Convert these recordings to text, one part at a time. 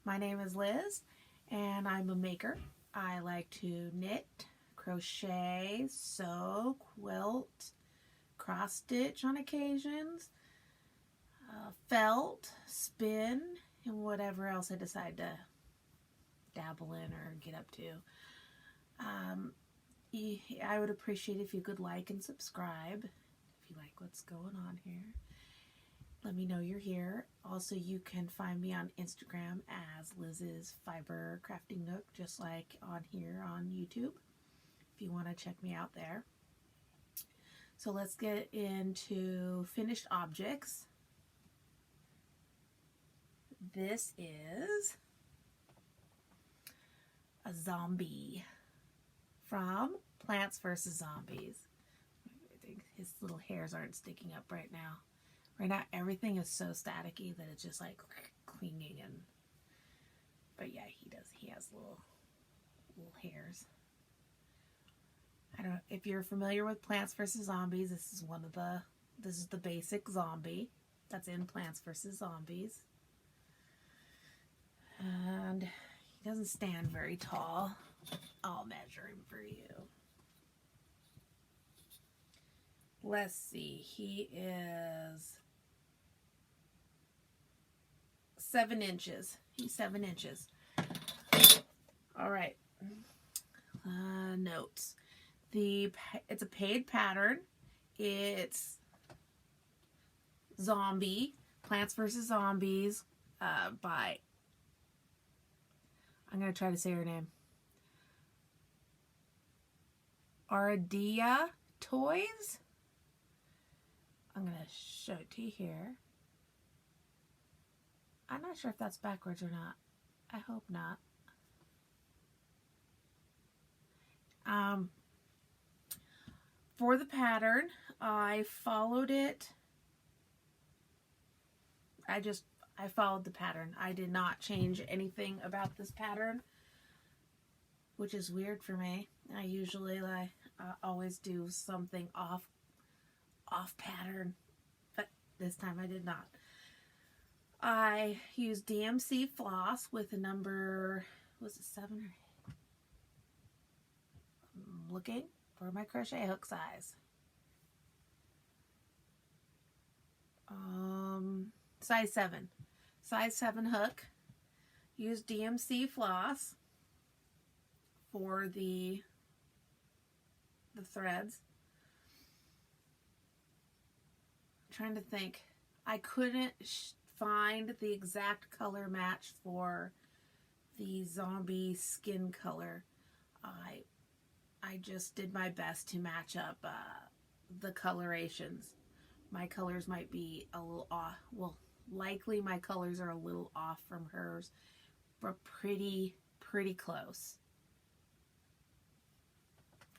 My name is Liz, and I'm a maker. I like to knit, crochet, sew, quilt, cross stitch on occasions, felt, spin, and whatever else I decide to dabble in or get up to. I would appreciate if you could like and subscribe if you like what's going on here. Let me know you're here. Also, you can find me on Instagram as Liz's Fiber Crafting Nook, just like on here on YouTube, if you want to check me out there. So let's get into finished objects. This is a zombie from Plants vs. Zombies. I think his little hairs aren't sticking up right now. Right now, everything is so staticky that it's just like clinging and. But yeah, he does. He has little hairs. I don't know if you're familiar with Plants vs. Zombies. This is the basic zombie that's in Plants vs. Zombies, and he doesn't stand very tall. I'll measure him for you. Let's see. He is 7 inches. He's 7 inches. All right. Notes. It's a paid pattern. It's Zombie, Plants vs. Zombies, by, I'm going to try to say her name, Aradia Toys. I'm going to show it to you here. I'm not sure if that's backwards or not. I hope not. For the pattern, I followed it. I followed the pattern. I did not change anything about this pattern, which is weird for me. I usually always do something off pattern, but this time I did not. I used DMC floss with a number, was it 7 or 8? I'm looking for my crochet hook size. Size 7. Size 7 hook. Use DMC floss for the threads. I'm trying to think. I couldn't find the exact color match for the zombie skin color. I just did my best to match up the colorations. My colors might be a little off. Well, likely my colors are a little off from hers, but pretty close.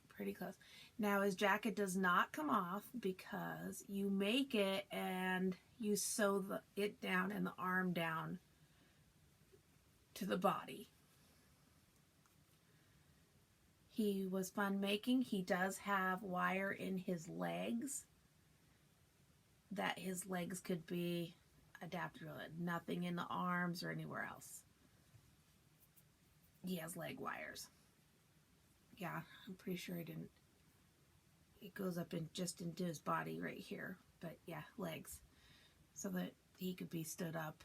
Pretty close. Now his jacket does not come off because you make it and you sew it down and the arm down to the body. He was fun making. He does have wire in his legs that his legs could be adapted to it. Nothing in the arms or anywhere else. He has leg wires. Yeah, I'm pretty sure it goes up just into his body right here. But yeah, legs. So that he could be stood up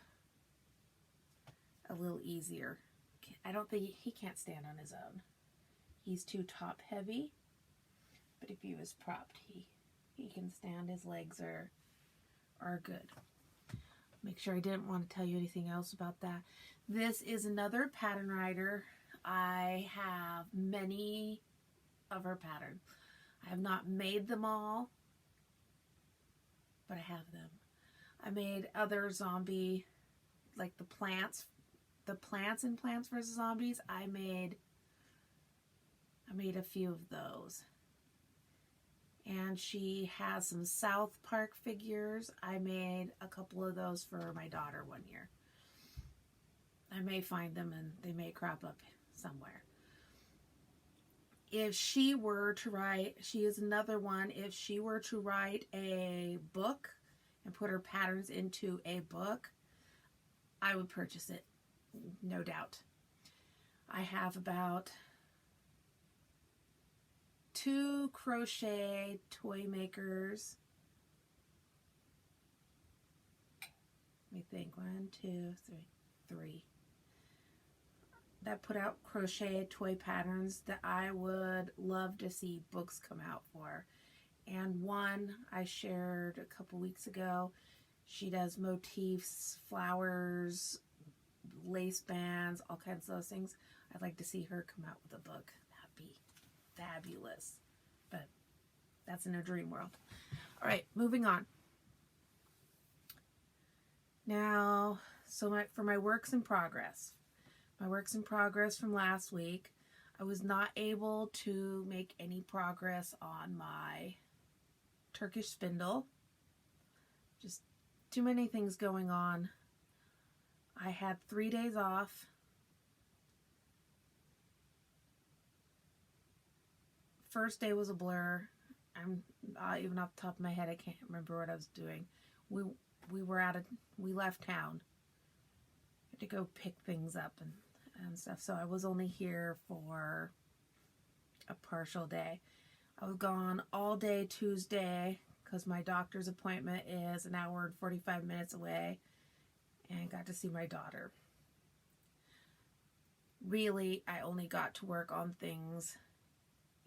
a little easier. I don't think he can't stand on his own. He's too top heavy. But if he was propped, he can stand. His legs are good. Make sure I didn't want to tell you anything else about that. This is another pattern writer. I have many of her patterns. I have not made them all, but I have them. I made other zombie, like the plants in Plants vs. Zombies. I made a few of those. And she has some South Park figures. I made a couple of those for my daughter one year. I may find them and they may crop up somewhere. If she were to write, she is another one, if she were to write a book and put her patterns into a book, I would purchase it no doubt. I have about 2 crochet toy makers. Let me think. 1, 2, 3. That put out crochet toy patterns that I would love to see books come out for. And one I shared a couple weeks ago. She does motifs, flowers, lace bands, all kinds of those things. I'd like to see her come out with a book. That'd be fabulous. But that's in a dream world. All right, moving on. Now, for my works in progress. My works in progress from last week, I was not able to make any progress on my Turkish spindle. Just too many things going on. I had 3 days off. First day was a blur. I'm even off the top of my head, I can't remember what I was doing. We left town. Had to go pick things up and stuff. So I was only here for a partial day. I was gone all day Tuesday because my doctor's appointment is an hour and 45 minutes away, and got to see my daughter. Really, I only got to work on things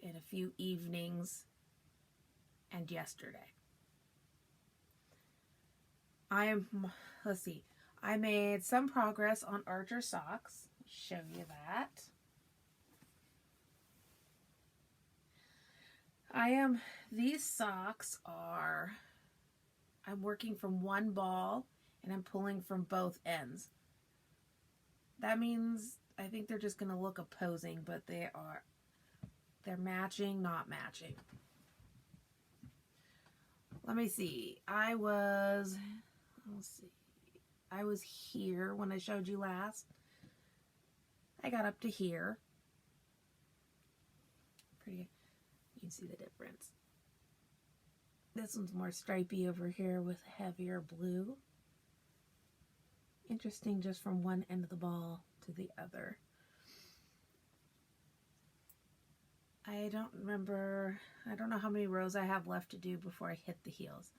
in a few evenings and yesterday. Let's see. I made some progress on Archer socks. Show you that. These socks are, I'm working from one ball and I'm pulling from both ends. That means I think they're just going to look opposing, but they're matching, not matching. Let me see. I was here when I showed you last. I got up to here. Pretty, you can see the difference. This one's more stripy over here with heavier blue. Interesting just from one end of the ball to the other. I don't know how many rows I have left to do before I hit the heels.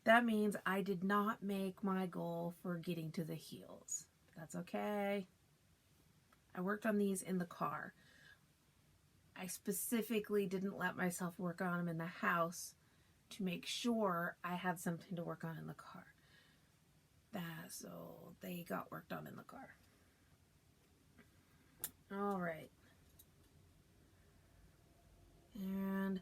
That means I did not make my goal for getting to the heels. That's okay. I worked on these in the car. I specifically didn't let myself work on them in the house to make sure I had something to work on in the car. So they got worked on in the car. All right. And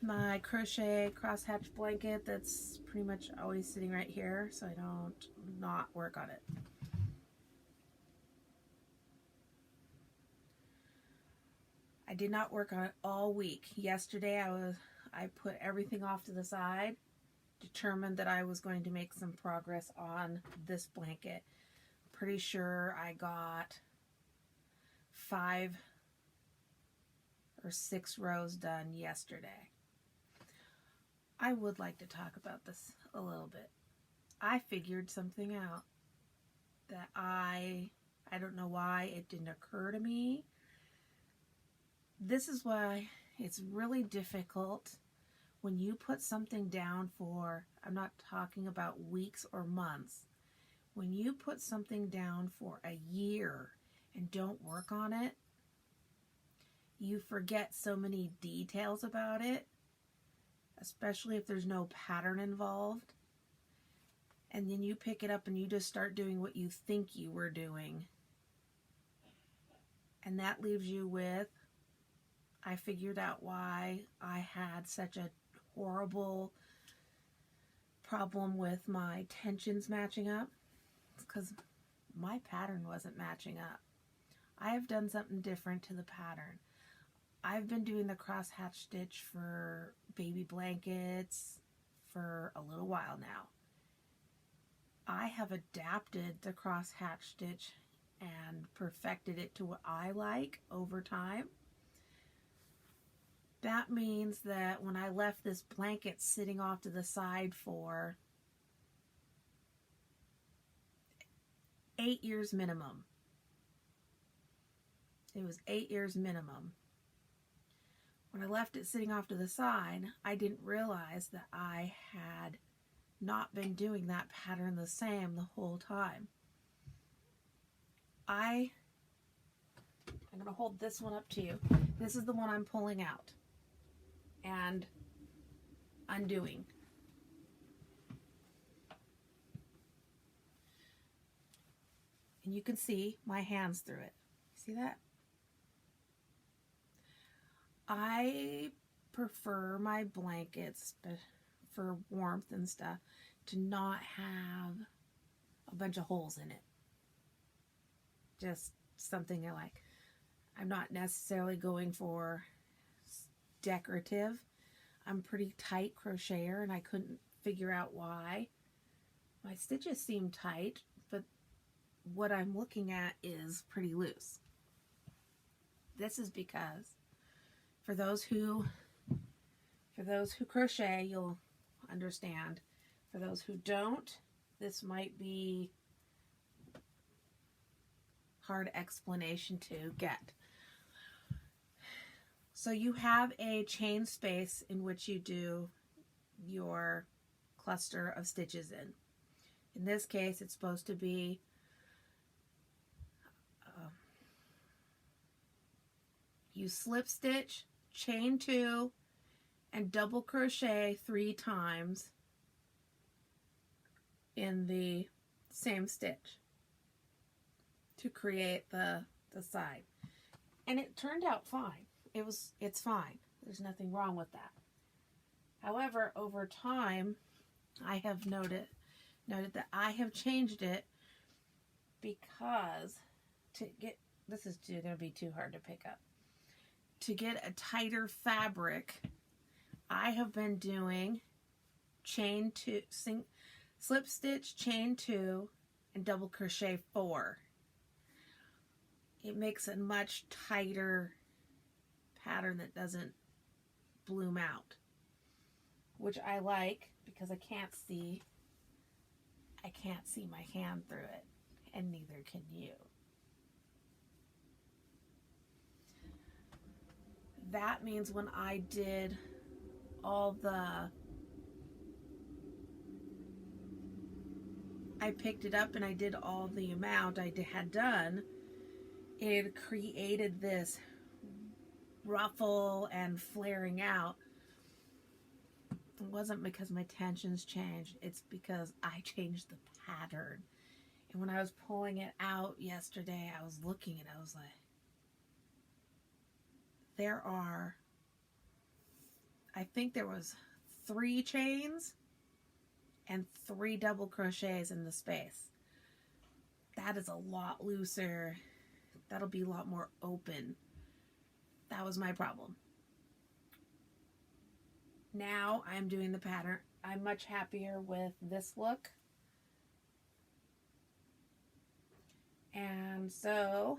my crochet crosshatch blanket that's pretty much always sitting right here, so I don't not work on it. I did not work on it all week. Yesterday I put everything off to the side, determined that I was going to make some progress on this blanket. Pretty sure I got 5 or 6 rows done yesterday. I would like to talk about this a little bit. I figured something out that I don't know why it didn't occur to me. This is why it's really difficult when you put something down for, I'm not talking about weeks or months, when you put something down for a year and don't work on it, you forget so many details about it, especially if there's no pattern involved. And then you pick it up and you just start doing what you think you were doing. And that leaves you with, I figured out why I had such a horrible problem with my tensions matching up. It's because my pattern wasn't matching up. I have done something different to the pattern. I've been doing the crosshatch stitch for baby blankets for a little while now. I have adapted the crosshatch stitch and perfected it to what I like over time. That means that when I left this blanket sitting off to the side for 8 years minimum. It was 8 years minimum. When I left it sitting off to the side, I didn't realize that I had not been doing that pattern the same the whole time. I'm going to hold this one up to you. This is the one I'm pulling out and undoing. And you can see my hands through it. See that? I prefer my blankets for warmth and stuff to not have a bunch of holes in it. Just something I like. I'm not necessarily going for decorative. I'm pretty tight crocheter and I couldn't figure out why. My stitches seem tight, but what I'm looking at is pretty loose. This is because for those who crochet, you'll understand. For those who don't, this might be hard explanation to get. So you have a chain space in which you do your cluster of stitches in. In this case, it's supposed to be you slip stitch, chain 2, and double crochet 3 times in the same stitch to create the side. And it turned out fine. It's fine. There's nothing wrong with that. However, over time, I have noted that I have changed it because this is going to be too hard to pick up. To get a tighter fabric, I have been doing chain 2, slip stitch, chain 2, and double crochet 4. It makes a much tighter pattern that doesn't bloom out, which I like because I can't see my hand through it, and neither can you. That means when I did I picked it up and I did all the amount I had done, it created this ruffle and flaring out. It wasn't because my tensions changed, it's because I changed the pattern. And when I was pulling it out yesterday, I was looking and I was like, I think there was 3 chains and 3 double crochets in the space. That is a lot looser. That'll be a lot more open. That was my problem. Now I'm doing the pattern. I'm much happier with this look. And so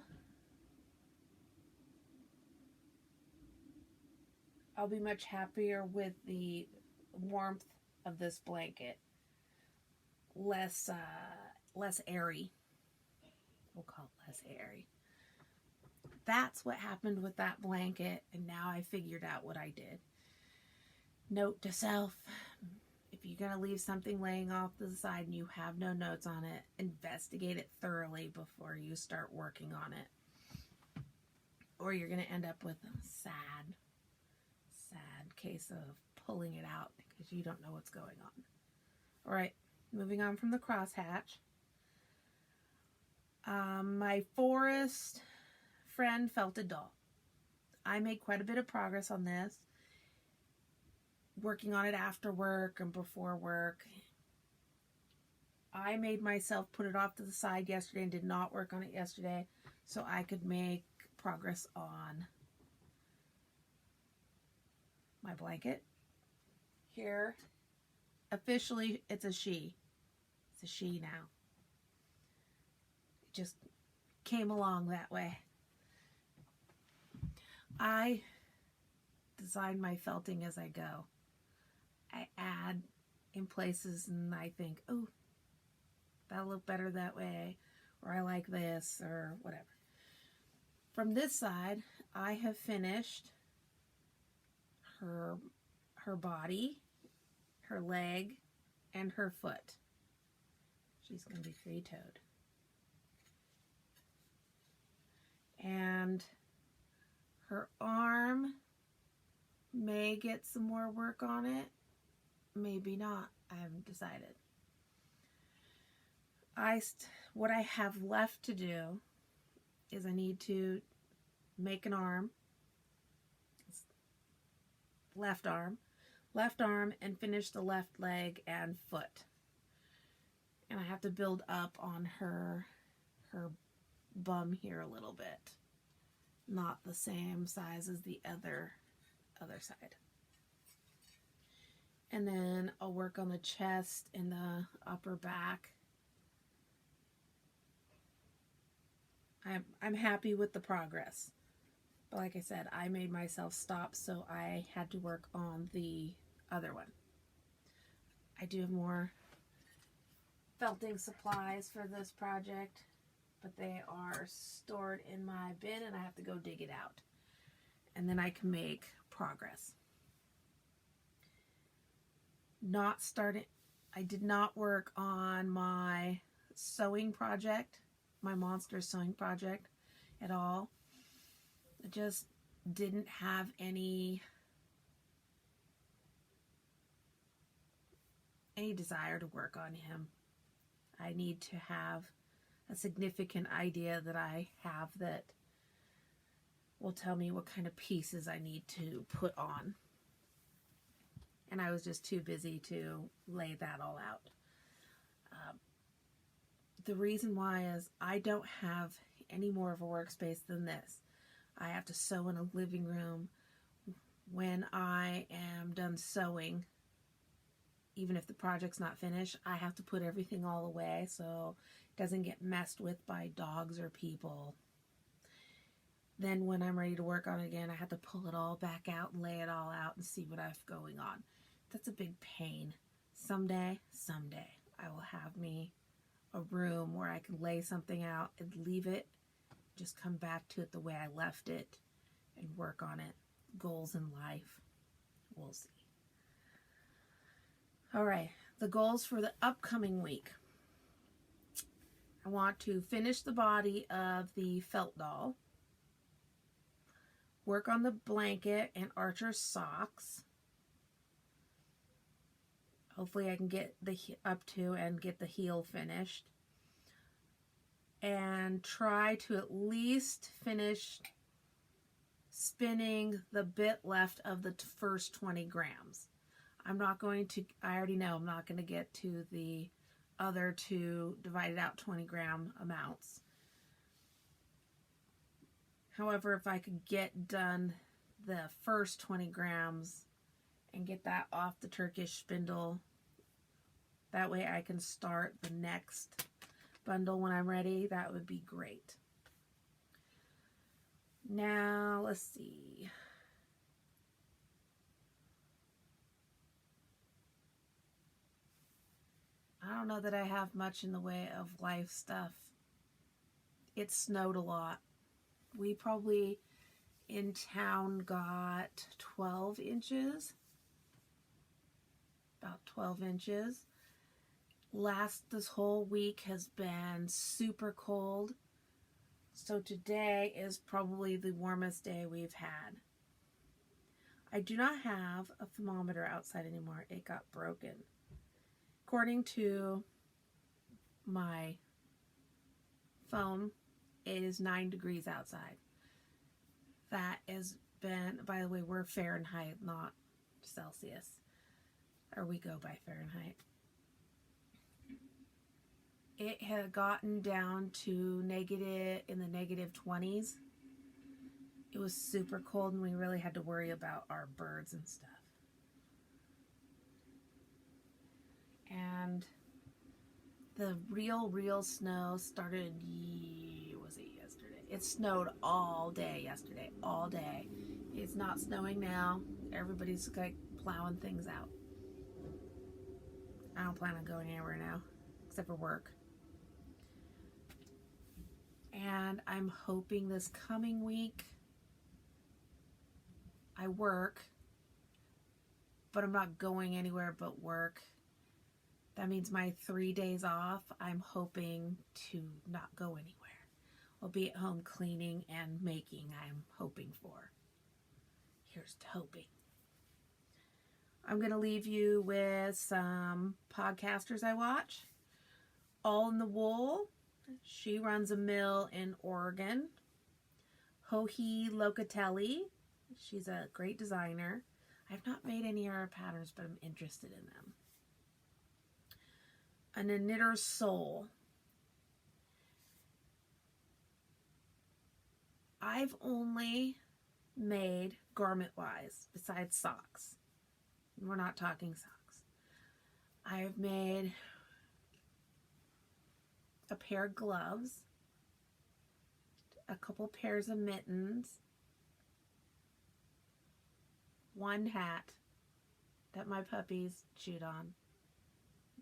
I'll be much happier with the warmth of this blanket. Less airy. We'll call it less airy. That's what happened with that blanket, and now I figured out what I did. Note to self, if you're going to leave something laying off to the side and you have no notes on it, investigate it thoroughly before you start working on it. Or you're going to end up with a sad case of pulling it out because you don't know what's going on. All right, moving on from the crosshatch. My forest friend felted doll. I made quite a bit of progress on this, working on it after work and before work. I made myself put it off to the side yesterday and did not work on it yesterday so I could make progress on my blanket. Here, officially, it's a she. It's a she now. It just came along that way. I design my felting as I go. I add in places and I think, oh, that'll look better that way. or I like this, or whatever. From this side, I have finished her body, her leg, and her foot. She's going to be three-toed. And her arm may get some more work on it, maybe not. I haven't decided. What I have left to do is I need to make an arm, left arm, and finish the left leg and foot. And I have to build up on her bum here a little bit. Not the same size as the other side. And then I'll work on the chest and the upper back. I'm happy with the progress. But like I said, I made myself stop, so I had to work on the other one. I do have more felting supplies for this project, but they are stored in my bin and I have to go dig it out. And then I can make progress. I did not work on my sewing project, my monster sewing project at all. I just didn't have any desire to work on him. I need to have a significant idea that I have that will tell me what kind of pieces I need to put on. And I was just too busy to lay that all out. The reason why is I don't have any more of a workspace than this. I have to sew in a living room. When I am done sewing, even if the project's not finished, I have to put everything all away so it doesn't get messed with by dogs or people. Then when I'm ready to work on it again, I have to pull it all back out and lay it all out and see what I have going on. That's a big pain. Someday, I will have me a room where I can lay something out and leave it, just come back to it the way I left it and work on it. Goals in life. We'll see. All right, the goals for the upcoming week. I want to finish the body of the felt doll, work on the blanket and Archer's socks. Hopefully I can get the up to and get the heel finished. And try to at least finish spinning the bit left of the first 20 grams. I already know I'm not going to get to the other two divided out 20 gram amounts. However, if I could get done the first 20 grams and get that off the Turkish spindle, that way I can start the next bundle when I'm ready. That would be great. Now, let's see. I don't know that I have much in the way of life stuff. It snowed a lot. We probably in town got 12 inches. About 12 inches. This whole week has been super cold. So today is probably the warmest day we've had. I do not have a thermometer outside anymore. It got broken. According to my phone, it is 9 degrees outside. That has been, by the way, we're Fahrenheit, not Celsius. Or we go by Fahrenheit. It had gotten down to negative, in the negative 20s. It was super cold and we really had to worry about our birds and stuff. And the real snow started, was it yesterday? It snowed all day yesterday, all day. It's not snowing now. Everybody's like plowing things out. I don't plan on going anywhere now, except for work. And I'm hoping this coming week I work, but I'm not going anywhere but work. That means my 3 days off, I'm hoping to not go anywhere. I'll be at home cleaning and making, I'm hoping for. Here's to hoping. I'm going to leave you with some podcasters I watch. All in the Wool. She runs a mill in Oregon. Joji Locatelli. She's a great designer. I've not made any of her patterns, but I'm interested in them. And a Knitter's Soul. I've only made garment-wise, besides socks. We're not talking socks. I've made a pair of gloves, a couple pairs of mittens, one hat that my puppies chewed on.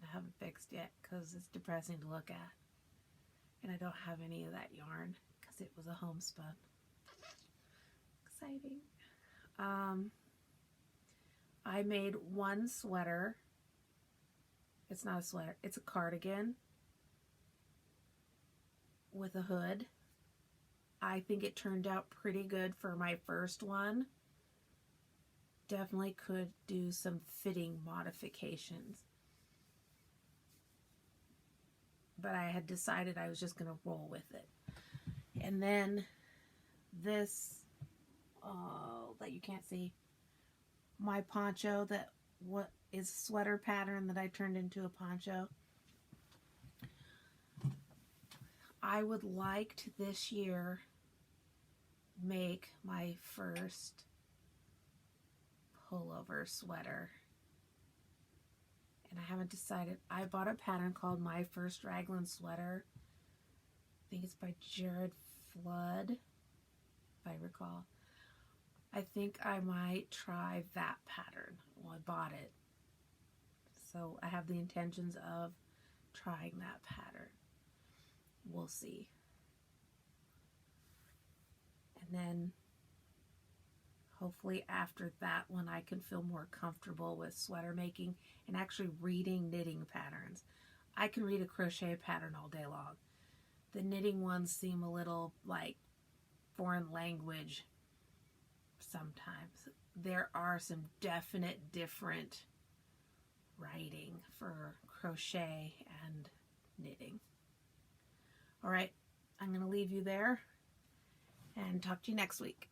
I haven't fixed yet because it's depressing to look at. And I don't have any of that yarn because it was a homespun. Exciting. I made one sweater. It's not a sweater, it's a cardigan with a hood. I think it turned out pretty good for my first one. Definitely could do some fitting modifications. But I had decided I was just going to roll with it. And then this, that you can't see, my poncho that what is sweater pattern that I turned into a poncho. I would like to this year make my first pullover sweater. And I haven't decided. I bought a pattern called My First Raglan Sweater. I think it's by Jared Flood, if I recall. I think I might try that pattern. Well, I bought it. So I have the intentions of trying that pattern. We'll see. And then hopefully after that one I can feel more comfortable with sweater making and actually reading knitting patterns. I can read a crochet pattern all day long. The knitting ones seem a little like foreign language sometimes. There are some definite different writing for crochet and knitting. All right, I'm going to leave you there and talk to you next week.